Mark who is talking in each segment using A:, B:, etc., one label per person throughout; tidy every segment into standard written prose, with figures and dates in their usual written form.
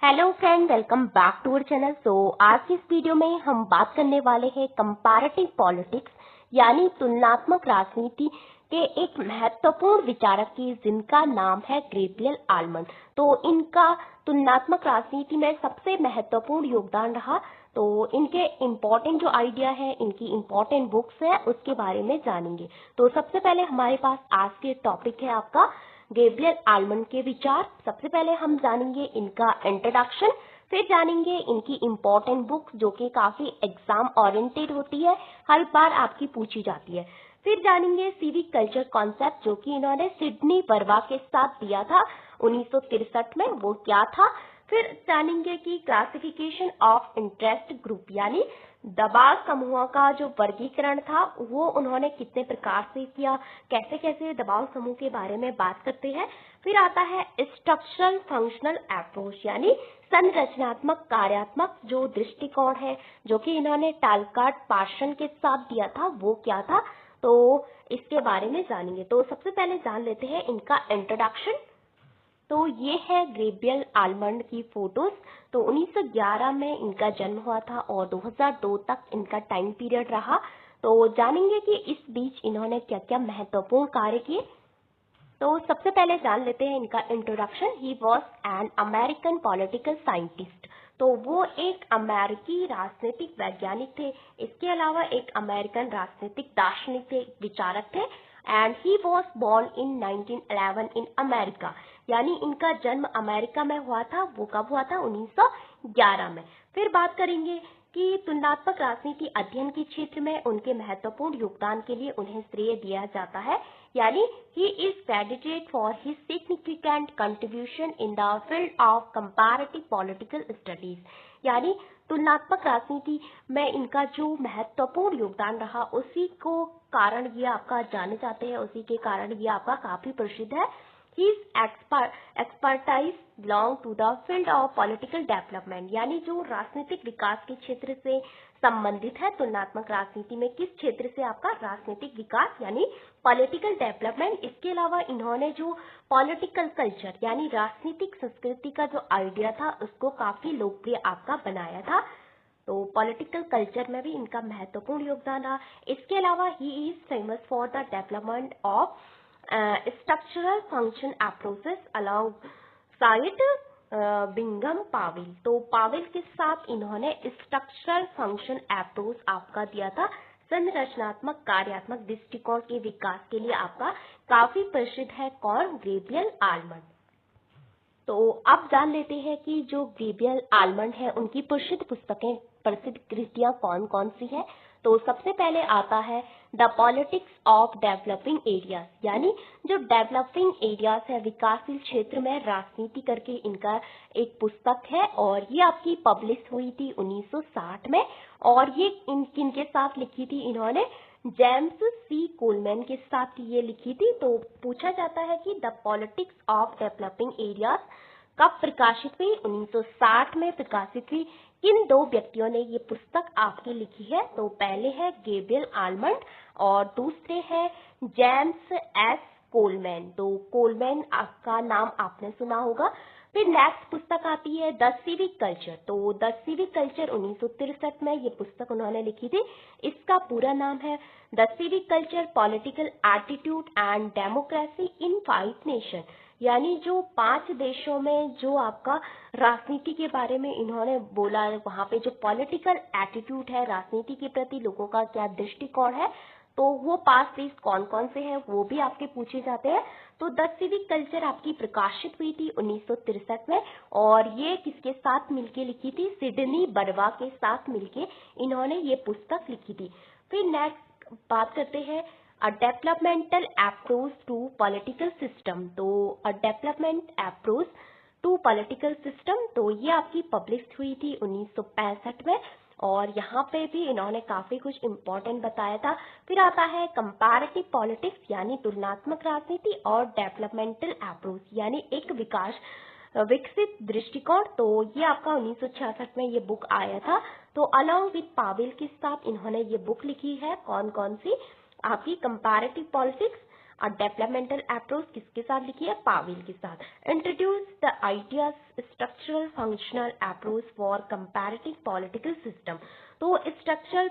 A: Hello friend, welcome back to our channel. आज की इस वीडियो में हम बात करने वाले हैं कंपैरेटिव पॉलिटिक्स यानी तुलनात्मक राजनीति के एक महत्वपूर्ण विचारक की, जिनका नाम है गैब्रियल आलमंड। तो इनका तुलनात्मक राजनीति में सबसे महत्वपूर्ण योगदान रहा। तो इनके इम्पोर्टेंट जो आइडिया है, इनकी इम्पोर्टेंट बुक्स है, उसके बारे में जानेंगे। तो सबसे पहले हमारे पास आज के टॉपिक है आपका गैब्रियल आलमंड के विचार। सबसे पहले हम जानेंगे इनका इंट्रोडक्शन, फिर जानेंगे इनकी इम्पोर्टेंट बुक्स जो कि काफी एग्जाम ओरिएंटेड होती है, हर बार आपकी पूछी जाती है। फिर जानेंगे सिविक कल्चर कॉन्सेप्ट जो कि इन्होंने सिडनी बर्वा के साथ दिया था 1963 में, वो क्या था। फिर जानेंगे कि क्लासिफिकेशन ऑफ इंटरेस्ट ग्रुप यानी दबाव समूहों का जो वर्गीकरण था वो उन्होंने कितने प्रकार से किया, कैसे कैसे दबाव समूह के बारे में बात करते हैं। फिर आता है स्ट्रक्चरल फंक्शनल अप्रोच यानी संरचनात्मक कार्यात्मक जो दृष्टिकोण है, जो कि इन्होंने टालकाट पार्सन के साथ दिया था, वो क्या था। तो इसके बारे में जानेंगे। तो सबसे पहले जान लेते हैं इनका इंट्रोडक्शन। तो ये है गैब्रियल आलमंड की फोटोज। तो 1911 में इनका जन्म हुआ था और 2002 तक इनका टाइम पीरियड रहा। तो जानेंगे कि इस बीच इन्होंने क्या क्या महत्वपूर्ण कार्य किए। तो सबसे पहले जान लेते हैं इनका introduction. He was an American political scientist. तो वो एक अमेरिकी राजनीतिक वैज्ञानिक थे। इसके अलावा एक अमेरिकन राजनीतिक दार्शनिक थे, विचारक थे। And he was born in 1911 in America, यानी इनका जन्म अमेरिका में हुआ था। वो कब हुआ था? 1911 में। फिर बात करेंगे कि तुलनात्मक राजनीति अध्ययन के क्षेत्र में उनके महत्वपूर्ण योगदान के लिए उन्हें श्रेय दिया जाता है, यानी he is credited for his significant contribution in the field of comparative political studies। यानी तुलनात्मक राजनीति में इनका जो महत्वपूर्ण योगदान रहा, उसी को कारण ये आपका जाने जाते हैं, उसी के कारण ये आपका काफी प्रसिद्ध है। His expertise belong to the field of political development, यानी जो राजनीतिक विकास के क्षेत्र से संबंधित है। तुलनात्मक राजनीति में किस क्षेत्र से? आपका राजनीतिक विकास यानी पॉलिटिकल डेवलपमेंट। इसके अलावा इन्होंने जो पॉलिटिकल कल्चर यानी राजनीतिक संस्कृति का जो आइडिया था, उसको काफी लोकप्रिय आपका बनाया था। तो पॉलिटिकल कल्चर में भी इनका महत्वपूर्ण योगदान रहा। इसके अलावा he is famous for the development of structural function approaches alongside Bingham Powell. तो पावेल के साथ इन्होंने स्ट्रक्चरल फंक्शन अप्रोच आपका दिया था, संरचनात्मक कार्यात्मक दृष्टिकोण के विकास के लिए आपका काफी प्रसिद्ध है। कौन? Gabriel almond. तो अब जान लेते हैं कि जो गैब्रियल आलमंड है, उनकी प्रसिद्ध पुस्तकें, प्रसिद्ध कृतियां कौन कौन सी है। तो सबसे पहले आता है the politics of developing areas, यानी जो डेवलपिंग एरियाज है, विकासशील क्षेत्र में राजनीति करके इनका एक पुस्तक है, और ये आपकी पब्लिश हुई थी 1960 में। और ये किनके साथ लिखी थी? इन्होंने जेम्स सी कोलमैन के साथ ये लिखी थी। तो पूछा जाता है कि the politics of developing areas कब प्रकाशित हुई? 1960 में प्रकाशित हुई। किन दो व्यक्तियों ने ये पुस्तक आपकी लिखी है? तो पहले है गैब्रियल आलमंड और दूसरे है जेम्स एस कोलमैन। तो कोलमैन आपका नाम आपने सुना होगा। फिर नेक्स्ट पुस्तक आती है द सिविक कल्चर। तो द सिविक कल्चर 1963 में ये पुस्तक उन्होंने लिखी थी। इसका पूरा नाम है the civic culture political attitude and democracy in 5 nation, यानी जो 5 देशों में जो आपका राजनीति के बारे में इन्होंने बोला है, वहाँ पे जो पॉलिटिकल एटीट्यूड है, राजनीति के प्रति लोगों का क्या दृष्टिकोण है, तो वो 5 देश कौन कौन से हैं वो भी आपके पूछे जाते हैं। तो द सिविक कल्चर आपकी प्रकाशित हुई थी 1963 में, और ये किसके साथ मिलके लिखी थी? सिडनी बर्वा के साथ मिलके इन्होंने ये पुस्तक लिखी थी। फिर नेक्स्ट बात करते हैं a developmental approach to political system. तो a development approach to political system, तो ये आपकी पब्लिश हुई थी 1965 में, और यहाँ पे भी इन्होंने काफी कुछ इम्पोर्टेंट बताया था। फिर आता है कंपैरेटिव पॉलिटिक्स यानी तुलनात्मक राजनीति और डेवलपमेंटल अप्रोच यानी एक विकसित दृष्टिकोण। तो ये आपका 1966 में ये बुक आया था। तो अलॉन्ग विद पावेल के साथ इन्होंने ये बुक लिखी है। कौन कौन सी? आपकी कंपैरेटिव पॉलिटिक्स, और डेवलपमेंटल अप्रोच किसके साथ लिखी है? पावेल के साथ। Introduce the ideas structural functional approach for comparative political system. तो स्ट्रक्चरल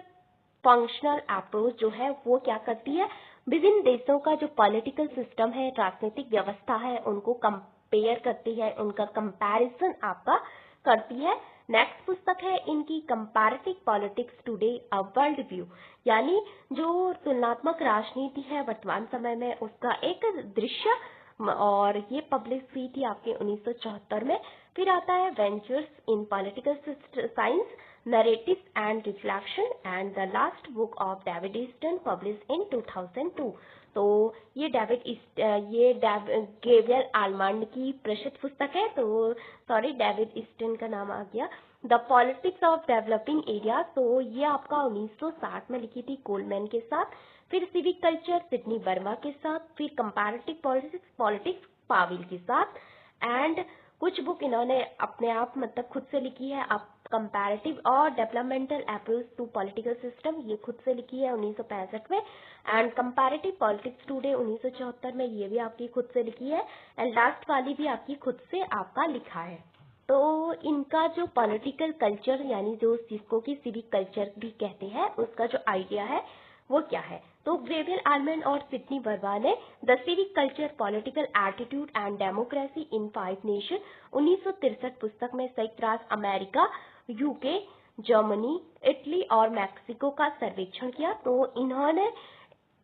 A: फंक्शनल अप्रोच जो है वो क्या करती है? विभिन्न देशों का जो पॉलिटिकल सिस्टम है, राजनीतिक व्यवस्था है, उनको कंपेयर करती है, उनका कंपैरिजन आपका करती है। नेक्स्ट पुस्तक है इनकी comparative politics today a world view, यानी जो तुलनात्मक राजनीति है वर्तमान समय में उसका एक दृश्य, और ये पब्लिश हुई थी आपके 1974 में। फिर आता है ventures in political science, narratives and reflection, and the last book of David Easton publish in 2002। तो ये गैब्रियल आर्मांड की प्रसिद्ध पुस्तक है, तो सॉरी डेविड ईस्टन का नाम आ गया। The politics of developing area, तो ये आपका 1960 में लिखी थी कोलमैन के साथ। फिर सिविक कल्चर सिडनी वर्मा के साथ। फिर कंपैरेटिव पॉलिटिक्स पावेल के साथ। एंड कुछ बुक इन्होंने अपने आप मतलब खुद से लिखी है। अब कंपैरेटिव और developmental approach to political system ये खुद से लिखी है 1965 में। एंड कंपैरेटिव पॉलिटिक्स टुडे 1974 में, ये भी आपकी खुद से लिखी है। एंड लास्ट वाली भी आपकी खुद से आपका लिखा है। तो इनका जो पॉलिटिकल कल्चर यानी जो जिसको कि सिविक कल्चर भी कहते हैं, उसका जो आइडिया है वो क्या है? तो गैब्रियल आर्मांड और सिडनी वर्मा ने the civic culture political attitude and democracy in 5 nation 1963 पुस्तक में संयुक्त राष्ट्र अमेरिका, यूके, जर्मनी, इटली और मैक्सिको का सर्वेक्षण किया। तो इन्होंने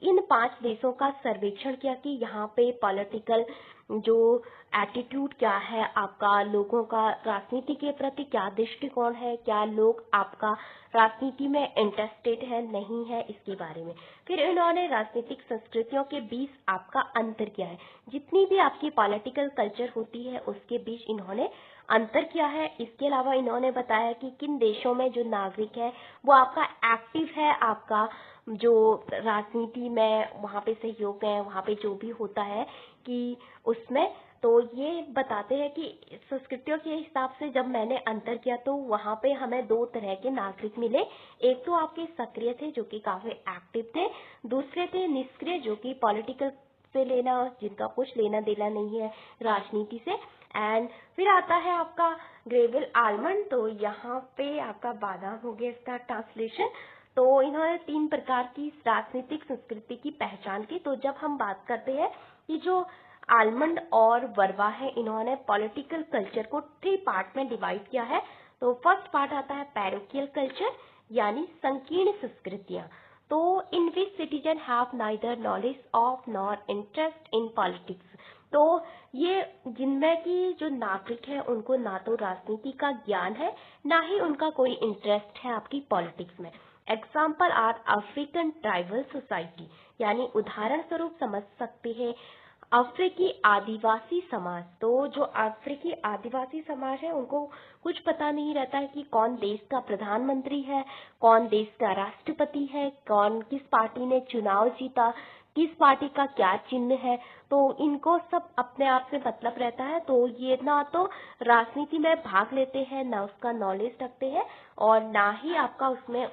A: इन 5 देशों का सर्वेक्षण किया कि यहाँ पे पॉलिटिकल जो एटीट्यूड क्या है आपका, लोगों का राजनीति के प्रति क्या दृष्टिकोण है, क्या लोग आपका राजनीति में इंटरेस्टेड है नहीं है, इसके बारे में। फिर इन्होंने राजनीतिक संस्कृतियों के बीच आपका अंतर किया है, जितनी भी आपकी पॉलिटिकल कल्चर होती है उसके बीच इन्होंने अंतर किया है। इसके अलावा इन्होंने बताया कि किन देशों में जो नागरिक है वो आपका एक्टिव है, आपका जो राजनीति में वहाँ पे सहयोग है, वहाँ पे जो भी होता है कि उसमें। तो ये बताते हैं कि संस्कृतियों के हिसाब से जब मैंने अंतर किया तो वहाँ पे हमें 2 तरह के नागरिक मिले। एक तो आपके सक्रिय थे जो कि काफी एक्टिव थे, दूसरे थे निष्क्रिय जो कि पॉलिटिकल से जिनका कुछ लेना देना नहीं है राजनीति से। एंड फिर आता है आपका गैब्रियल आर्मांड, तो यहाँ पे आपका बादाम हो गया इसका ट्रांसलेशन। तो इन्होंने 3 प्रकार की राजनीतिक संस्कृति की पहचान की। तो जब हम बात करते हैं कि जो आर्मांड और वर्मा है, इन्होंने पॉलिटिकल कल्चर को 3 पार्ट में डिवाइड किया है। तो फर्स्ट पार्ट आता है पैरोकियल कल्चर यानी संकीर्ण संस्कृतियां, तो in which citizen have neither knowledge of nor interest in politics. तो ये जिनमें की जो नागरिक है उनको ना तो राजनीति का ज्ञान है, ना ही उनका कोई इंटरेस्ट है आपकी पॉलिटिक्स में। Example are African tribal society, यानी उदाहरण स्वरूप समझ सकते हैं अफ्रीकी आदिवासी समाज। तो जो अफ्रीकी आदिवासी समाज है उनको कुछ पता नहीं रहता है कि कौन देश का प्रधानमंत्री है, कौन देश का राष्ट्रपति है, कौन किस पार्टी ने चुनाव जीता, किस पार्टी का क्या चिन्ह है। तो इनको सब अपने आप से मतलब रहता है। तो ये ना तो राजनीति में भाग लेते हैं, ना उसका नॉलेज रखते हैं, और ना ही आपका उसमें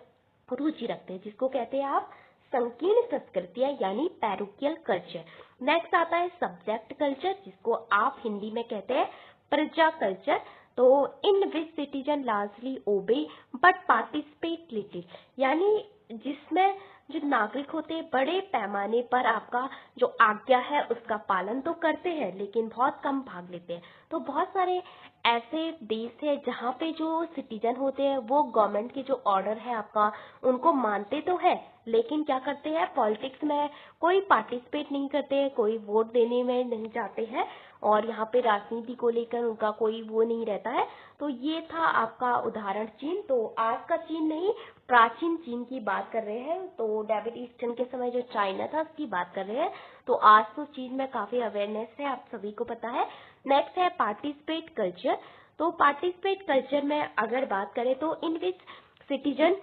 A: रुचि रखते हैं, जिसको कहते हैं आप संकीर्ण संस्कृतियां यानी पैरोकियल कल्चर। नेक्स्ट आता है सब्जेक्ट कल्चर, जिसको आप हिंदी में कहते हैं प्रजा कल्चर। तो in which citizen largely obey but participate little, यानी जिसमें जो नागरिक होते हैं बड़े पैमाने पर आपका जो आज्ञा है उसका पालन तो करते हैं लेकिन बहुत कम भाग लेते हैं। तो बहुत सारे ऐसे देश है जहाँ पे जो सिटीजन होते हैं वो गवर्नमेंट के जो ऑर्डर है आपका उनको मानते तो है, लेकिन क्या करते हैं पॉलिटिक्स में कोई पार्टिसिपेट नहीं करते हैं, कोई वोट देने में नहीं जाते हैं, और यहाँ पे राजनीति को लेकर उनका कोई वो नहीं रहता है। तो ये था आपका उदाहरण चीन। तो आज का चीन नहीं, प्राचीन चीन की बात कर रहे हैं। तो डेविड ईस्टन के समय जो चाइना था उसकी बात कर रहे हैं। तो आज तो चीन में काफी अवेयरनेस है, आप सभी को पता है। नेक्स्ट है पार्टिसिपेट कल्चर। तो पार्टिसिपेट कल्चर में अगर बात करें तो in which citizen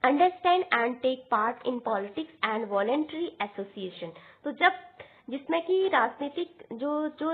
A: understand and take part in politics and voluntary association. तो जब जिसमें कि राजनीतिक जो जो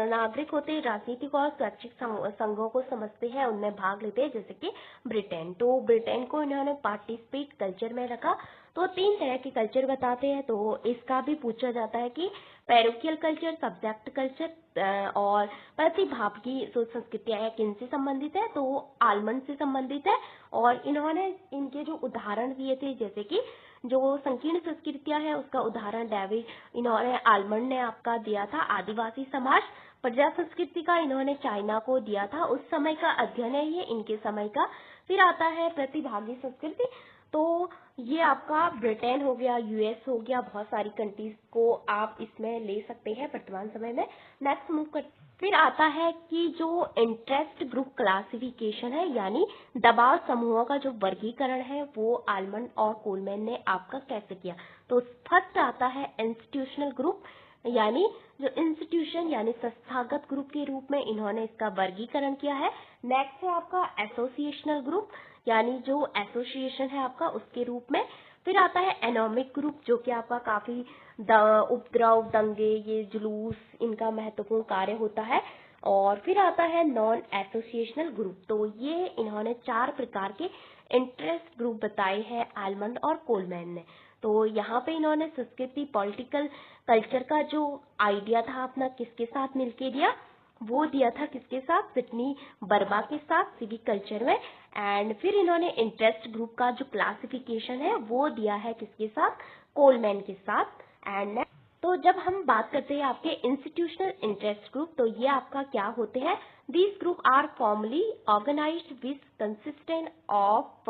A: नागरिक होते हैं राजनीतिक और स्वैच्छिक संघों को समझते हैं, उनमें भाग लेते हैं, जैसे कि ब्रिटेन। तो ब्रिटेन को इन्होंने पार्टिसिपेट कल्चर में रखा। तो 3 तरह के कल्चर बताते हैं, तो इसका भी पूछा जाता है कि पैरोकियल कल्चर, सब्जेक्ट कल्चर और प्रतिभागी संस्कृतियां किनसे संबंधित है, तो आलमंड से संबंधित है। और इन्होंने इनके जो उदाहरण दिए थे, जैसे कि जो संकीर्ण संस्कृतियां है उसका उदाहरण डेविड इन्होंने आलमंड ने आपका दिया था। आदिवासी समाज, प्रजा संस्कृति का इन्होंने चाइना को दिया था। उस समय का अध्ययन है ये, इनके समय का। फिर आता है प्रतिभागी संस्कृति, तो ये आपका ब्रिटेन हो गया, यूएस हो गया, बहुत सारी कंट्रीज को आप इसमें ले सकते हैं वर्तमान समय में। नेक्स्ट मूव कर। फिर आता है कि जो इंटरेस्ट ग्रुप क्लासिफिकेशन है, यानी दबाव समूहों का जो वर्गीकरण है, वो आलमंड और कोलमैन ने आपका कैसे किया। तो फर्स्ट आता है इंस्टीट्यूशनल ग्रुप, यानी जो इंस्टीट्यूशन यानी संस्थागत ग्रुप के रूप में इन्होंने इसका वर्गीकरण किया है। नेक्स्ट है आपका एसोसिएशनल ग्रुप, यानी जो एसोसिएशन है आपका उसके रूप में। फिर आता है एनोमिक ग्रुप, जो कि आपका काफी उपद्रव, दंगे, ये जुलूस, इनका महत्वपूर्ण कार्य होता है। और फिर आता है नॉन एसोसिएशनल ग्रुप, तो ये इन्होंने 4 प्रकार के इंटरेस्ट ग्रुप बताए हैं आलमंड और कोलमैन ने। तो यहाँ पे इन्होंने संस्कृति, पॉलिटिकल कल्चर का जो आइडिया था अपना किसके साथ मिलके दिया, वो दिया था किसके साथ, सिडनी बर्बा के साथ, सिविक कल्चर में। एंड फिर इन्होंने इंटरेस्ट ग्रुप का जो क्लासिफिकेशन है वो दिया है किसके साथ, कोलमैन के साथ। एंड तो जब हम बात करते हैं आपके इंस्टीट्यूशनल इंटरेस्ट ग्रुप, तो ये आपका क्या होते हैं, these group are formally organized with consistent of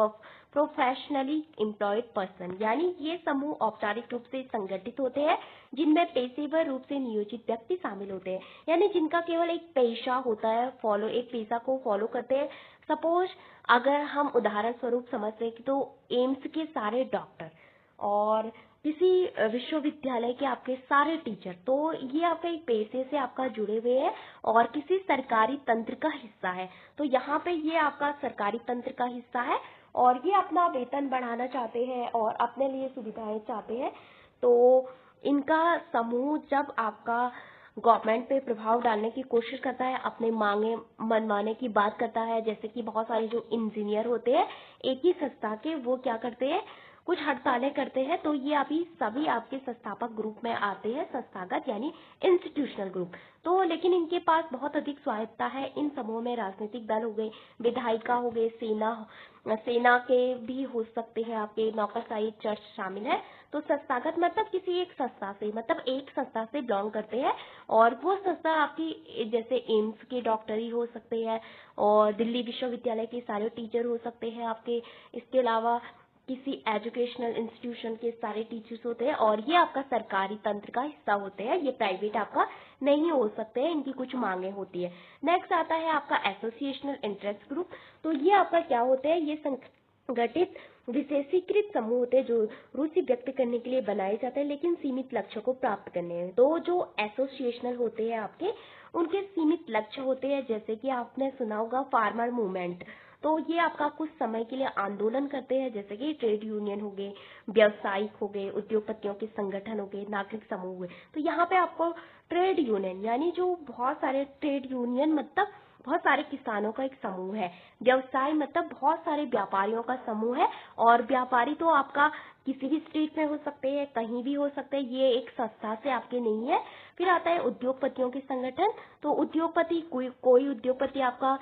A: professionally employed person, यानी ये समूह औपचारिक रूप से संगठित होते हैं जिनमें पेशेवर रूप से नियोजित व्यक्ति शामिल होते हैं, यानी जिनका केवल एक पेशा होता है, एक पेशा को फॉलो करते हैं। सपोज अगर हम उदाहरण स्वरूप समझते हैं कि तो एम्स के सारे डॉक्टर और किसी विश्वविद्यालय के आपके सारे टीचर, तो ये आपके एक पेशे से आपका जुड़े हुए हैं और किसी सरकारी तंत्र का हिस्सा है। तो यहाँ पे ये आपका सरकारी तंत्र का हिस्सा है और ये अपना वेतन बढ़ाना चाहते हैं और अपने लिए सुविधाएं चाहते हैं। तो इनका समूह जब आपका गवर्नमेंट पे प्रभाव डालने की कोशिश करता है, अपने मांगे मनवाने की बात करता है, जैसे कि बहुत सारे जो इंजीनियर होते हैं एक ही संस्था के, वो क्या करते हैं, कुछ हड़तालें करते हैं, तो ये अभी सभी आपके संस्थापक ग्रुप में आते हैं, संस्थागत यानी इंस्टीट्यूशनल ग्रुप। तो लेकिन इनके पास बहुत अधिक स्वायत्ता है। इन समूह में राजनीतिक दल हो गए, विधायिका हो गए, सेना के भी हो सकते हैं, आपके नौकरशाही चर्च शामिल है। तो संस्थागत मतलब किसी एक संस्था से, मतलब एक संस्था से बिलोंग करते हैं और वो संस्था आपकी जैसे एम्स के डॉक्टर ही हो सकते हैं और दिल्ली विश्वविद्यालय के सारे टीचर हो सकते हैं आपके। इसके अलावा किसी एजुकेशनल इंस्टीट्यूशन के सारे टीचर्स होते हैं और ये आपका सरकारी तंत्र का हिस्सा होते हैं, ये प्राइवेट आपका नहीं हो सकते हैं, इनकी कुछ मांगे होती है। नेक्स्ट आता है आपका एसोसिएशनल इंटरेस्ट ग्रुप, तो ये आपका क्या होते हैं, ये संगठित विशेषीकृत समूह होते हैं जो रुचि व्यक्त करने के लिए बनाए जाते हैं लेकिन सीमित लक्ष्य को प्राप्त करने में। तो जो एसोसिएशनल होते हैं आपके, उनके सीमित लक्ष्य होते हैं, जैसे कि आपने सुना होगा फार्मर मूवमेंट, तो ये आपका कुछ समय के लिए आंदोलन करते हैं, जैसे कि ट्रेड यूनियन हो गए, व्यावसायिक हो गए, उद्योगपतियों के संगठन हो गए, नागरिक समूह हुए। तो यहाँ पे आपको ट्रेड यूनियन यानी जो बहुत सारे ट्रेड यूनियन मतलब बहुत सारे किसानों का एक समूह है, व्यवसाय मतलब बहुत सारे व्यापारियों का समूह है। और व्यापारी तो आपका किसी भी स्टेट में हो सकते हैं, कहीं भी हो सकते हैं, ये एक संस्था से आपके नहीं है। फिर आता है उद्योगपतियों के संगठन, तो उद्योगपति कोई उद्योगपति आपका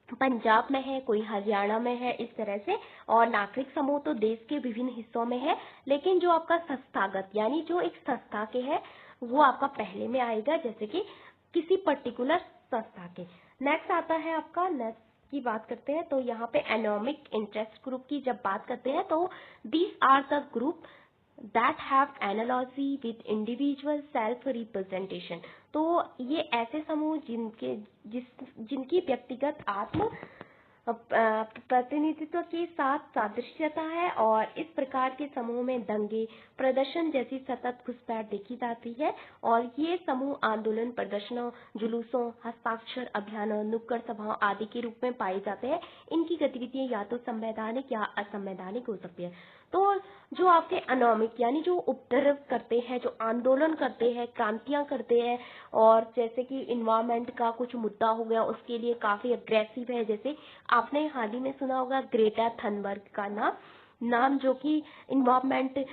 A: पंजाब में है, कोई हरियाणा में है, इस तरह से। और नागरिक समूह तो देश के विभिन्न हिस्सों में है, लेकिन जो आपका संस्थागत यानी जो एक संस्था के है वो आपका पहले में आएगा, जैसे कि किसी पर्टिकुलर संस्था के। नेक्स्ट आता है आपका, नेक्स्ट की बात करते हैं तो यहाँ पे एनोमिक इंटरेस्ट ग्रुप की जब बात करते हैं तो these are the group that have analogy with individual self representation, तो ये ऐसे समूह जिनकी व्यक्तिगत आत्म प्रतिनिधित्व के साथ सादृश्यता है और इस प्रकार के समूह में दंगे, प्रदर्शन जैसी सतत घुसपैठ देखी जाती है और ये समूह आंदोलन, प्रदर्शनों, जुलूसों, हस्ताक्षर अभियानों, नुक्कड़ सभाओं आदि के रूप में पाए जाते हैं। इनकी गतिविधियां या तो संवैधानिक या असंवैधानिक हो सकती है। तो जो आपके अनौमिक यानी जो उपद्रव करते हैं, जो आंदोलन करते हैं, क्रांतियां करते हैं और जैसे कि इन्वायरमेंट का कुछ मुद्दा हो गया उसके लिए काफी अग्रेसिव है, जैसे आपने हाल ही में सुना होगा ग्रेटा थनबर्ग का नाम जो कि इन्वायरमेंट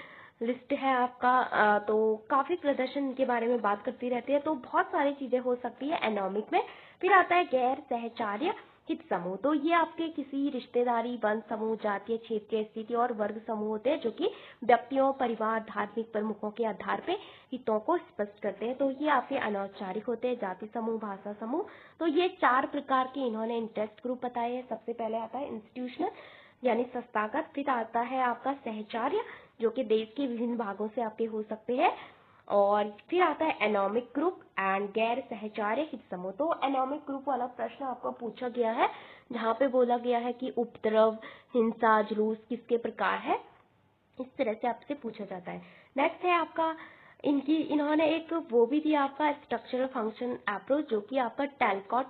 A: लिस्ट है आपका। तो काफी प्रदर्शन के बारे में बात करती रहती है। तो बहुत सारी चीजें हो सकती है एनोमिक में। फिर आता है गैर सहचार्य हित समूह। तो ये आपके किसी रिश्तेदारी, वंश समूह, जातीय, क्षेत्रीय स्थिति और वर्ग समूह होते हैं जो कि व्यक्तियों, परिवार, धार्मिक प्रमुखों के आधार पे हितों को स्पष्ट करते हैं। तो ये आपके अनौपचारिक होते हैं, जाति समूह, भाषा समूह। तो ये 4 प्रकार के इन्होंने इंटरेस्ट ग्रुप बताए हैं। सबसे पहले आता है इंस्टीट्यूशनल यानी संस्थागत, फिर आता है आपका सहचार्य जो कि देश के विभिन्न भागों से आपके हो सकते हैं, और फिर आता है एनोमिक ग्रुप एंड गैर सहचार्य हित समूह। तो एनोमिक ग्रुप वाला प्रश्न आपको पूछा गया है जहाँ पे बोला गया है कि उपद्रव, हिंसा, जुलूस किसके प्रकार है, इस तरह से आपसे पूछा जाता है। नेक्स्ट है आपका इन्होंने एक वो भी दिया आपका स्ट्रक्चरल फंक्शन अप्रोच जो कि आपका टैलकॉट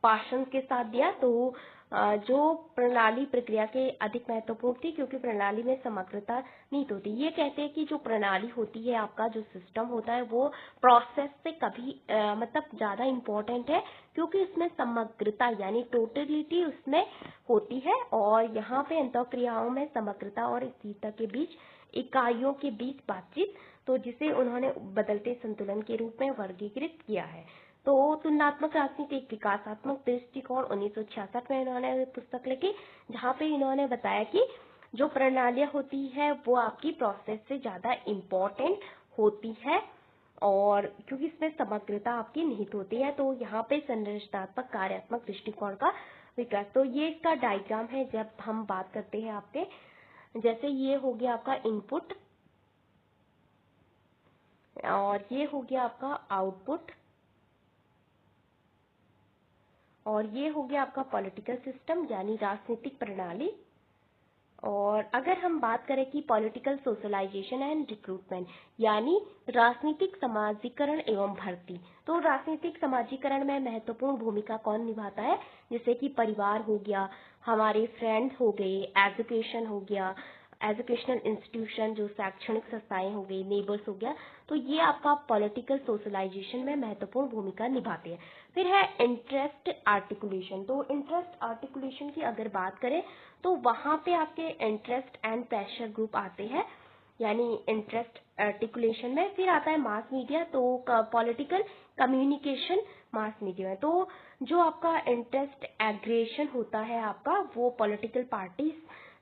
A: पार्सन के साथ दिया। तो जो प्रणाली प्रक्रिया के अधिक महत्वपूर्ण थी क्योंकि प्रणाली में समग्रता नहीं होती। ये कहते हैं कि जो प्रणाली होती है, आपका जो सिस्टम होता है वो प्रोसेस से कभी मतलब ज्यादा इम्पोर्टेंट है क्योंकि उसमें समग्रता यानी टोटलिटी उसमें होती है और यहाँ पे अंतःक्रियाओं में समग्रता और स्थिरता के बीच, इकाइयों के बीच बातचीत, तो जिसे उन्होंने बदलते संतुलन के रूप में वर्गीकृत किया है। तो तुलनात्मक राजनीति एक विकासात्मक दृष्टिकोण 1966 में इन्होंने पुस्तक लिखी जहाँ पे इन्होंने बताया कि जो प्रणालियां होती है वो आपकी प्रोसेस से ज्यादा इम्पोर्टेंट होती है और क्योंकि इसमें समग्रता आपकी निहित होती है। तो यहाँ पे संरचनात्मक कार्यात्मक दृष्टिकोण का विकास। तो ये इसका डायग्राम है जब हम बात करते हैं आपके, जैसे ये हो गया आपका इनपुट और ये हो गया आपका आउटपुट और ये हो गया आपका पॉलिटिकल सिस्टम यानी राजनीतिक प्रणाली। और अगर हम बात करें कि पॉलिटिकल सोशलाइजेशन एंड रिक्रूटमेंट यानी राजनीतिक समाजीकरण एवं भर्ती, तो राजनीतिक समाजीकरण में महत्वपूर्ण भूमिका कौन निभाता है, जैसे कि परिवार हो गया, हमारे फ्रेंड्स हो गए, एजुकेशन हो गया, एजुकेशनल इंस्टीट्यूशन जो शैक्षणिक संस्थाएं हो गई, नेबर्स हो गया। तो ये आपका पॉलिटिकल सोशलाइजेशन में महत्वपूर्ण भूमिका निभाते हैं। फिर है इंटरेस्ट आर्टिकुलेशन। तो इंटरेस्ट आर्टिकुलेशन की अगर बात करें तो वहां पे आपके इंटरेस्ट एंड प्रेशर ग्रुप आते हैं यानी इंटरेस्ट आर्टिकुलेशन में। फिर आता है मास मीडिया। तो पॉलिटिकल कम्युनिकेशन मास मीडिया में। तो जो आपका इंटरेस्ट एग्रीगेशन होता है आपका वो पॉलिटिकल पार्टीज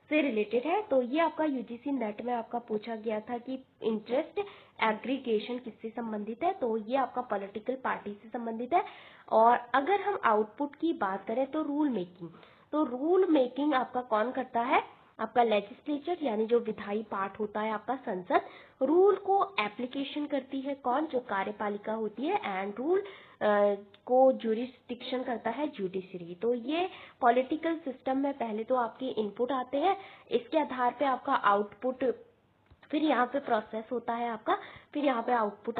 A: से रिलेटेड है। तो ये आपका यूजीसी नेट में आपका पूछा गया था कि इंटरेस्ट एग्रीगेशन किससे संबंधित है, तो ये आपका पॉलिटिकल पार्टी से संबंधित है। और अगर हम आउटपुट की बात करें तो रूल मेकिंग, तो रूल मेकिंग आपका कौन करता है, आपका लेजिस्लेचर यानी जो विधायी पार्ट होता है आपका संसद। रूल को एप्लीकेशन करती है कौन, जो कार्यपालिका होती है, एंड रूल को जुरिस्डिक्शन करता है जुडिशरी। तो ये पॉलिटिकल सिस्टम में पहले तो आपके इनपुट आते हैं, इसके आधार पे आपका आउटपुट, फिर यहाँ पे प्रोसेस होता है आपका, फिर यहाँ पे आउटपुट